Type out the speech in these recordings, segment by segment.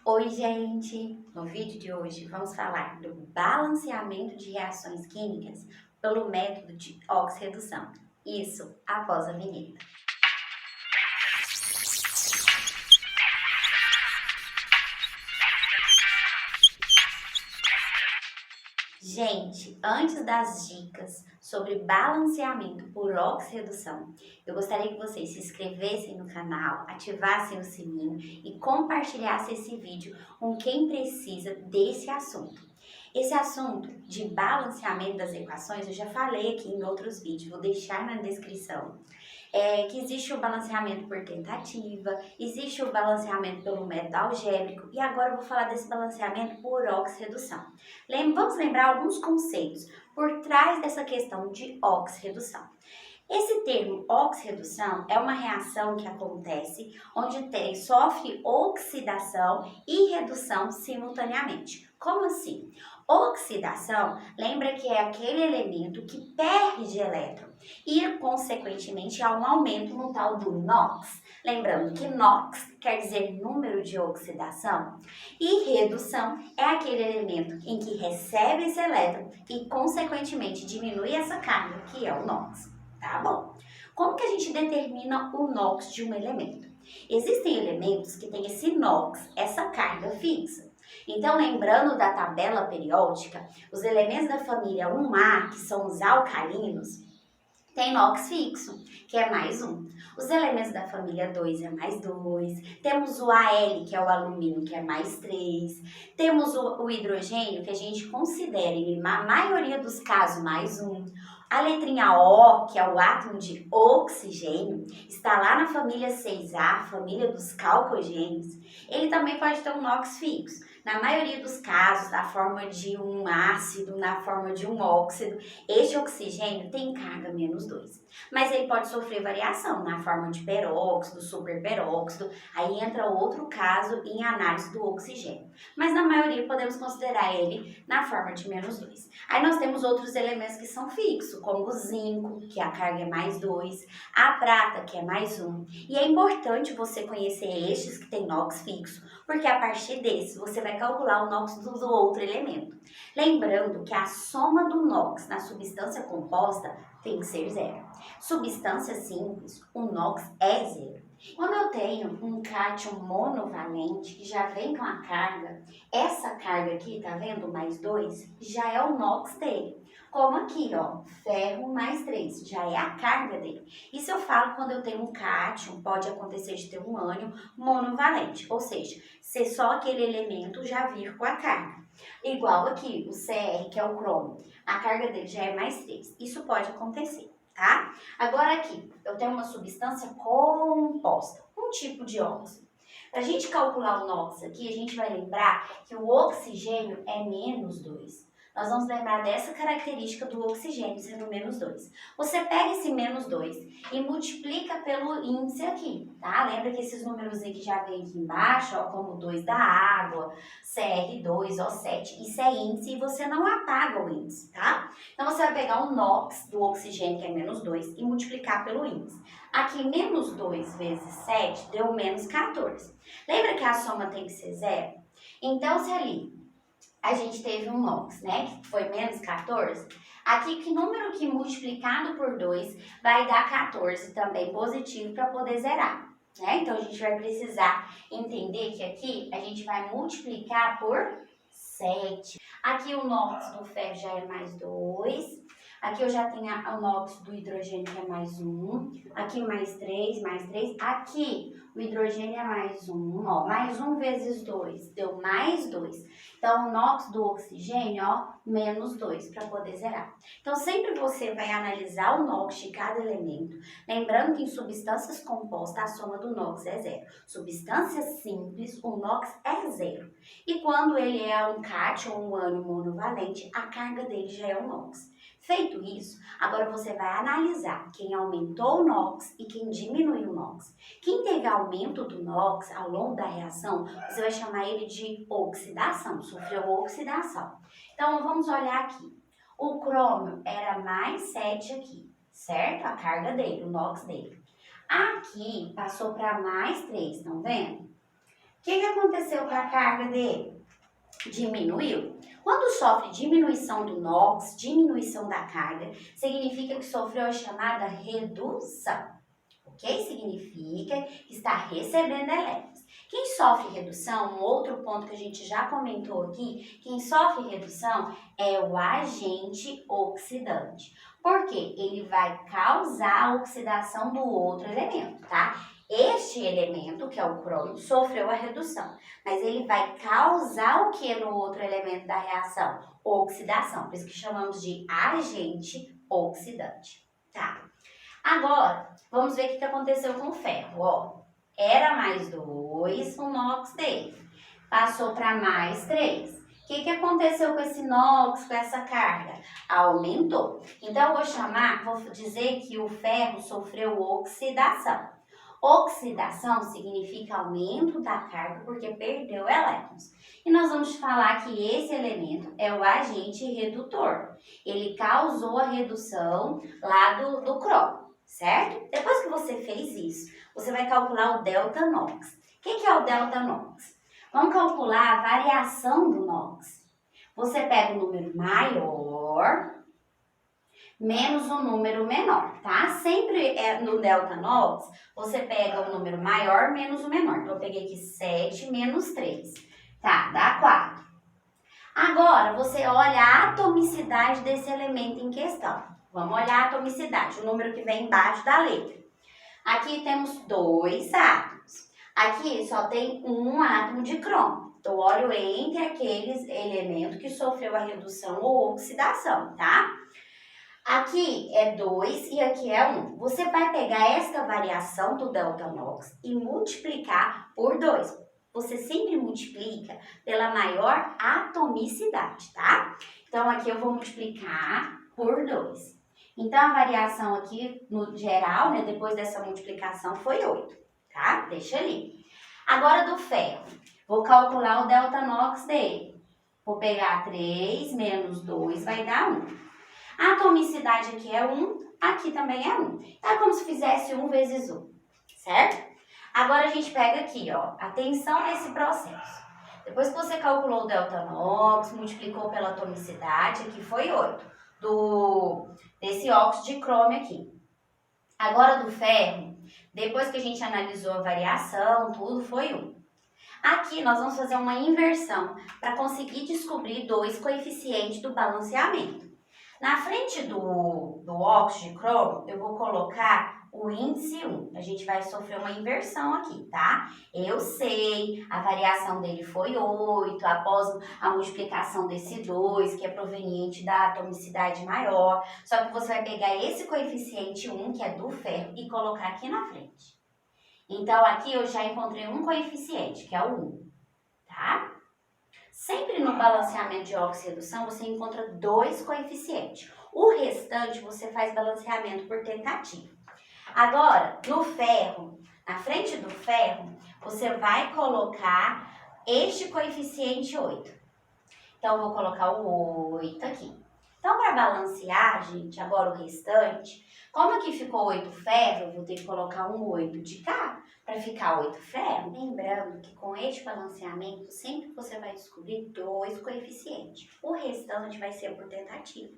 Oi, gente! No vídeo de hoje vamos falar do balanceamento de reações químicas pelo método de oxirredução. Isso após a vinheta. Gente, antes das dicas sobre balanceamento por oxirredução, eu gostaria que vocês se inscrevessem no canal, ativassem o sininho e compartilhassem esse vídeo com quem precisa desse assunto. Esse assunto de balanceamento das equações eu já falei aqui em outros vídeos, vou deixar na descrição. Que existe o balanceamento por tentativa, existe o balanceamento pelo método algébrico e agora eu vou falar desse balanceamento por oxirredução. Vamos lembrar alguns conceitos por trás dessa questão de oxirredução. Esse termo oxirredução é uma reação que acontece onde sofre oxidação e redução simultaneamente. Como assim? Oxidação, lembra que é aquele elemento que perde elétron e, consequentemente, há um aumento no tal do NOx. Lembrando que NOx quer dizer número de oxidação e redução é aquele elemento em que recebe esse elétron e, consequentemente, diminui essa carga, que é o NOx. Tá bom? Como que a gente determina o NOx de um elemento? Existem elementos que têm esse NOx, essa carga fixa. Então, lembrando da tabela periódica, os elementos da família 1A, que são os alcalinos, tem NOx fixo, que é mais 1. Os elementos da família 2 é mais 2. Temos o Al, que é o alumínio, que é mais 3. Temos o hidrogênio, que a gente considera, na maioria dos casos, mais 1. A letrinha O, que é o átomo de oxigênio, está lá na família 6A, família dos calcogênios. Ele também pode ter um NOx fixo. Na maioria dos casos, na forma de um ácido, na forma de um óxido, este oxigênio tem carga menos 2. Mas ele pode sofrer variação na forma de peróxido, superperóxido, aí entra outro caso em análise do oxigênio. Mas na maioria podemos considerar ele na forma de menos 2. Aí nós temos outros elementos que são fixos, como o zinco, que a carga é mais 2, a prata, que é mais 1. E é importante você conhecer estes que têm NOx fixo, porque a partir desses você vai calcular o NOx do outro elemento. Lembrando que a soma do NOx na substância composta tem que ser zero. Substância simples, o NOx é zero. Quando eu tenho um cátion monovalente que já vem com a carga, essa carga aqui, tá vendo? Mais 2, já é o NOx dele. Como aqui, ó, ferro mais 3, já é a carga dele. Isso eu falo quando eu tenho um cátion, pode acontecer de ter um ânion monovalente, ou seja, ser só aquele elemento já vir com a carga. Igual aqui, o Cr, que é o cromo, a carga dele já é mais 3. Isso pode acontecer, tá? Agora aqui, eu tenho uma substância composta, um tipo de óxido. Para a gente calcular o NOx aqui, a gente vai lembrar que o oxigênio é menos 2. Nós vamos lembrar dessa característica do oxigênio sendo menos 2. Você pega esse menos 2 e multiplica pelo índice aqui, tá? Lembra que esses números que já vem aqui embaixo, ó, como 2 da água, Cr2, O7, isso é índice e você não apaga o índice, tá? Então, você vai pegar o NOx do oxigênio, que é menos 2, e multiplicar pelo índice. Aqui, menos 2 vezes 7 deu menos 14. Lembra que a soma tem que ser zero? Então, se ali a gente teve um NOx, né, que foi menos 14, aqui que número que multiplicado por 2 vai dar 14 também positivo para poder zerar, né? Então, a gente vai precisar entender que aqui a gente vai multiplicar por 7. Aqui o NOx do ferro já é mais 2. Aqui eu já tenho o NOx do hidrogênio, que é mais 1. Aqui mais 3, mais 3. Aqui o hidrogênio é mais 1. Ó, mais 1 vezes 2 deu mais 2. Então, o NOx do oxigênio, ó, menos 2 para poder zerar. Então, sempre você vai analisar o NOx de cada elemento. Lembrando que em substâncias compostas, a soma do NOx é zero. Substância simples, o NOx é zero. E quando ele é um cátion ou um ânion monovalente, a carga dele já é o NOx. Feito isso, agora você vai analisar quem aumentou o NOx e quem diminuiu o NOx. Quem teve aumento do NOx ao longo da reação, você vai chamar ele de oxidação, sofreu oxidação. Então, vamos olhar aqui. O crômio era mais 7 aqui, certo? A carga dele, o NOx dele. Aqui passou para mais 3, estão vendo? que aconteceu com a carga dele? Diminuiu. Quando sofre diminuição do NOx, diminuição da carga, significa que sofreu a chamada redução. Ok? Significa que está recebendo elétrons. Quem sofre redução, um outro ponto que a gente já comentou aqui, quem sofre redução é o agente oxidante. Por quê? Ele vai causar a oxidação do outro elemento, tá? Este elemento, que é o cromo, sofreu a redução, mas ele vai causar o que no outro elemento da reação? Oxidação, por isso que chamamos de agente oxidante, tá? Agora, vamos ver o que aconteceu com o ferro, ó. Era mais 2 o NOx dele, passou para mais 3. O que aconteceu com esse NOx, com essa carga? Aumentou. Então, vou dizer que o ferro sofreu oxidação. Oxidação significa aumento da carga porque perdeu elétrons. E nós vamos falar que esse elemento é o agente redutor. Ele causou a redução lá do cromo, certo? Depois que você fez isso, você vai calcular o delta NOx. O que é o delta NOx? Vamos calcular a variação do NOx. Você pega o número maior menos o número menor, tá? Sempre no delta NOx, você pega o número maior menos o menor. Então, eu peguei aqui 7 menos 3. Tá, dá 4. Agora, você olha a atomicidade desse elemento em questão. Vamos olhar a atomicidade, o número que vem embaixo da letra. Aqui temos 2 átomos. Aqui só tem um átomo de cromo. Então, olho entre aqueles elementos que sofreu a redução ou oxidação, tá? Aqui é 2 e aqui é 1. Você vai pegar esta variação do delta NOx e multiplicar por 2. Você sempre multiplica pela maior atomicidade, tá? Então, aqui eu vou multiplicar por 2. Então, a variação aqui, no geral, né, depois dessa multiplicação, foi 8, tá? Deixa ali. Agora, do ferro. Vou calcular o delta NOx dele. Vou pegar 3 menos 2, vai dar 1. A atomicidade aqui é 1, aqui também é 1. É como se fizesse 1 vezes 1, certo? Agora a gente pega aqui, ó, atenção nesse processo. Depois que você calculou o delta NOx, multiplicou pela atomicidade, aqui foi 8, desse óxido de crômio aqui. Agora do ferro, depois que a gente analisou a variação, tudo foi 1. Aqui nós vamos fazer uma inversão para conseguir descobrir 2 coeficientes do balanceamento. Na frente do óxido de cromo, eu vou colocar o índice 1. A gente vai sofrer uma inversão aqui, tá? Eu sei, a variação dele foi 8, após a multiplicação desse 2, que é proveniente da atomicidade maior. Só que você vai pegar esse coeficiente 1, que é do ferro, e colocar aqui na frente. Então, aqui eu já encontrei um coeficiente, que é o 1, tá? Sempre no balanceamento de óxido e redução, você encontra 2 coeficientes. O restante, você faz balanceamento por tentativa. Agora, no ferro, na frente do ferro, você vai colocar este coeficiente 8. Então, eu vou colocar o 8 aqui. Então, para balancear, gente, agora o restante, como aqui ficou 8 ferro, eu vou ter que colocar um 8 de cá para ficar 8 ferro. Lembrando que com este balanceamento, sempre você vai descobrir 2 coeficientes. O restante vai ser por tentativa.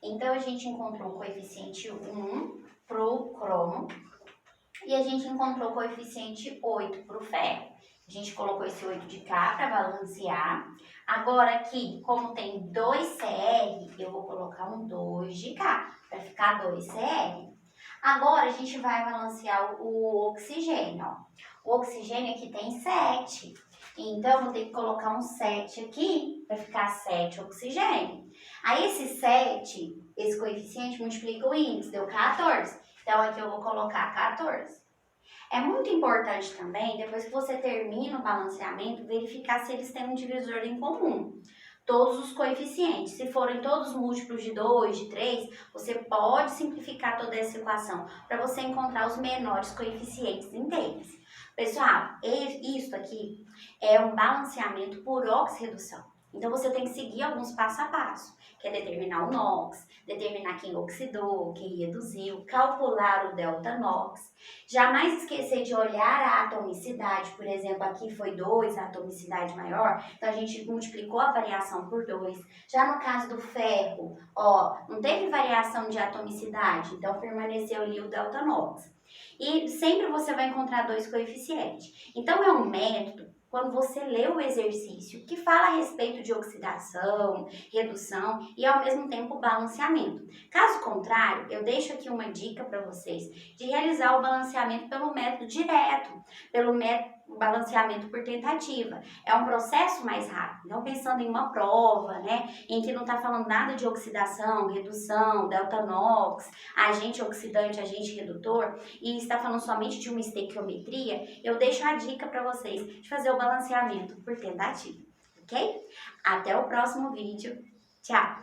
Então, a gente encontrou o coeficiente 1 para o cromo e a gente encontrou o coeficiente 8 para o ferro. A gente colocou esse 8 de cá para balancear. Agora aqui, como tem 2 CR, eu vou colocar um 2 de cá para ficar 2 CR. Agora a gente vai balancear o oxigênio, ó. O oxigênio aqui tem 7. Então, eu vou ter que colocar um 7 aqui para ficar 7 oxigênio. Aí, esse 7, esse coeficiente, multiplica o índice, deu 14. Então, aqui eu vou colocar 14. É muito importante também, depois que você termina o balanceamento, verificar se eles têm um divisor em comum. Todos os coeficientes. Se forem todos múltiplos de 2, de 3, você pode simplificar toda essa equação para você encontrar os menores coeficientes inteiros. Pessoal, isso aqui é um balanceamento por oxirredução. Então você tem que seguir alguns passo a passo, que é determinar o NOx, determinar quem oxidou, quem reduziu, calcular o delta NOx. Jamais esquecer de olhar a atomicidade, por exemplo, aqui foi 2, a atomicidade maior, então a gente multiplicou a variação por 2. Já no caso do ferro, ó, não teve variação de atomicidade, então permaneceu ali o delta NOx. E sempre você vai encontrar dois coeficientes. Então é um método, quando você lê o exercício, que fala a respeito de oxidação, redução e ao mesmo tempo balanceamento. Caso contrário, eu deixo aqui uma dica para vocês de realizar o balanceamento pelo método direto, pelo método balanceamento por tentativa. É um processo mais rápido. Então, pensando em uma prova, né, em que não está falando nada de oxidação, redução, delta NOx, agente oxidante, agente redutor, e está falando somente de uma estequiometria, eu deixo a dica para vocês de fazer o balanceamento por tentativa, ok? Até o próximo vídeo. Tchau!